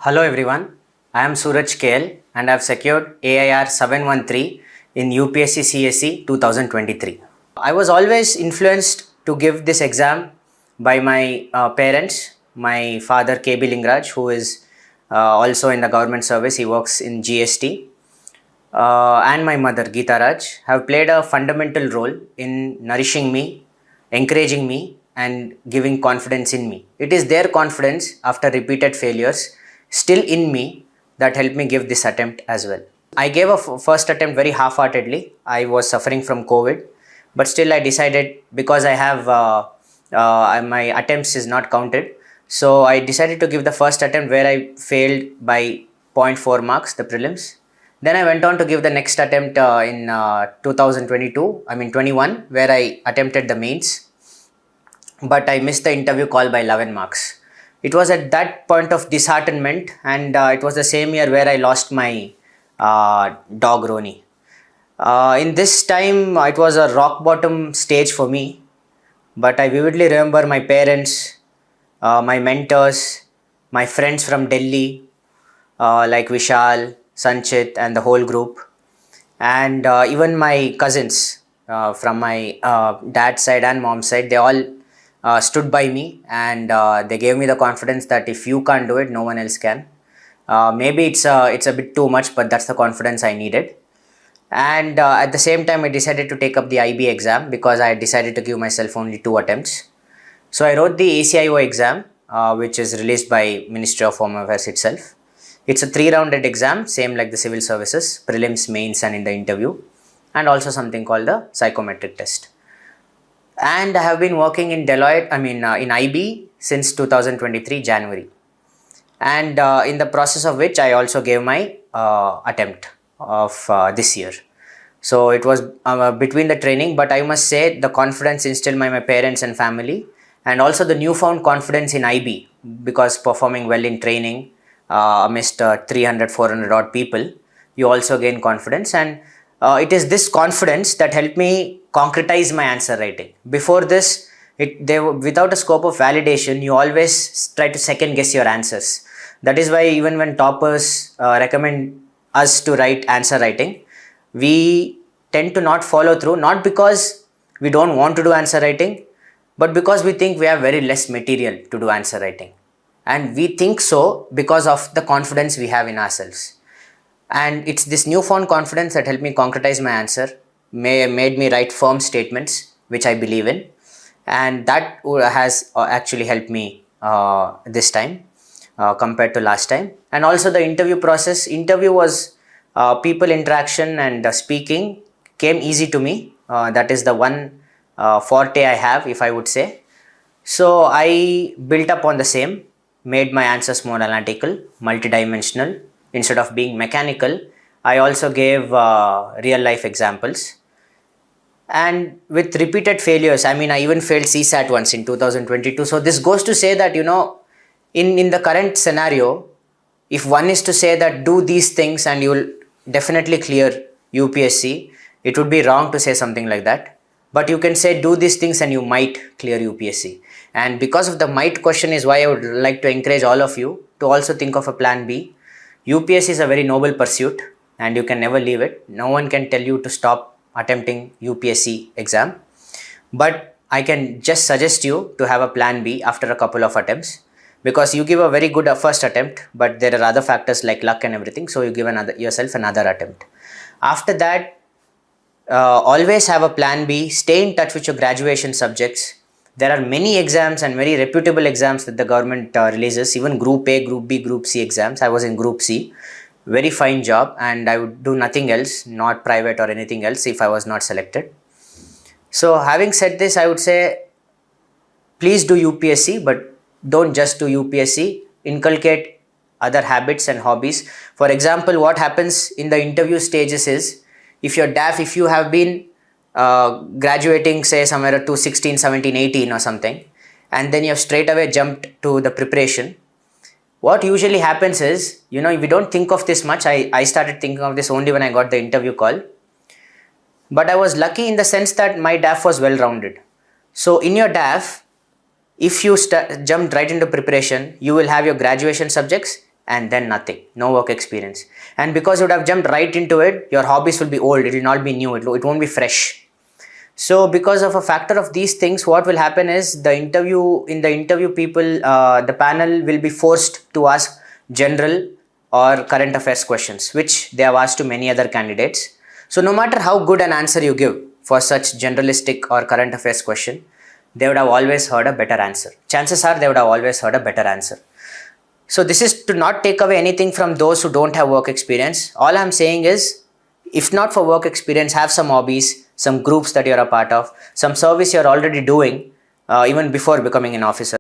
Hello everyone, I am Suraj KL and I have secured AIR 713 in UPSC CSE 2023. I was always influenced to give this exam by my parents. My father KB Lingraj, who is also in the government service, he works in GST, and my mother Geeta Raj have played a fundamental role in nourishing me, encouraging me, and giving confidence in me. It is their confidence after repeated failures still in me that helped me give this attempt as well. I gave a first attempt very half-heartedly. I was suffering from COVID, but still I decided, because I have my attempts is not counted, so I decided to give the first attempt where I failed by zero point 0.4 marks, the prelims. Then I went on to give the next attempt in 21, where I attempted the mains, but I missed the interview call by 11 marks. It was at that point of disheartenment, and it was the same year where I lost my dog Roni. In this time, it was a rock bottom stage for me, but I vividly remember my parents, my mentors, my friends from Delhi, like Vishal, Sanchit, and the whole group, and even my cousins from my dad's side and mom's side. They all stood by me, and they gave me the confidence that if you can't do it, no one else can. Maybe it's a bit too much, but that's the confidence I needed. And at the same time, I decided to take up the IB exam because I decided to give myself only 2 attempts. So I wrote the ACIO exam, which is released by Ministry of Home Affairs itself. It's a 3-rounded exam, same like the civil services, prelims, mains, and in the interview, and also something called the psychometric test. And I have been working in in IB since 2023 January, and in the process of which I also gave my attempt of this year. So it was between the training, but I must say the confidence instilled by my parents and family, and also the newfound confidence in IB, because performing well in training amidst 300-400 odd people, you also gain confidence, and it is this confidence that helped me concretize my answer writing. Before this, without a scope of validation, you always try to second guess your answers. That is why even when toppers recommend us to write answer writing, we tend to not follow through, not because we don't want to do answer writing, but because we think we have very less material to do answer writing. And we think so because of the confidence we have in ourselves. And it's this newfound confidence that helped me concretize my answer, made me write firm statements which I believe in, and that has actually helped me this time compared to last time. And also the interview process. Interview was people interaction and speaking came easy to me. That is the one forte I have, if I would say. So I built up on the same, made my answers more analytical, multidimensional. Instead of being mechanical, I also gave real life examples. And with repeated failures, I even failed CSAT once in 2022. So this goes to say that, in the current scenario, if one is to say that do these things and you will definitely clear UPSC, it would be wrong to say something like that. But you can say do these things and you might clear UPSC. And because of the might question is why I would like to encourage all of you to also think of a plan B. UPSC is a very noble pursuit and you can never leave it. No one can tell you to stop attempting UPSC exam. But I can just suggest you to have a plan B after a couple of attempts, because you give a very good first attempt, but there are other factors like luck and everything. So you give yourself another attempt. After that, always have a plan B. Stay in touch with your graduation subjects. There are many exams and very reputable exams that the government releases, even Group A, Group B, Group C exams. I was in Group C. Very fine job, and I would do nothing else, not private or anything else, if I was not selected. So having said this, I would say please do UPSC, but don't just do UPSC. Inculcate other habits and hobbies. For example, what happens in the interview stages is, if you have been graduating say somewhere to 16, 17, 18 or something, and then you have straight away jumped to the preparation, what usually happens is, we don't think of this much. I started thinking of this only when I got the interview call. But I was lucky in the sense that my DAF was well-rounded. So in your DAF, if you jumped right into preparation, you will have your graduation subjects and then nothing, no work experience. And because you would have jumped right into it, your hobbies will be old, it will not be new, it won't be fresh. So because of a factor of these things, what will happen is the interview people, the panel will be forced to ask general or current affairs questions, which they have asked to many other candidates. So no matter how good an answer you give for such generalistic or current affairs question, they would have always heard a better answer. Chances are they would have always heard a better answer. So this is to not take away anything from those who don't have work experience. All I'm saying is, if not for work experience, have some hobbies, some groups that you're a part of, some service you're already doing even before becoming an officer.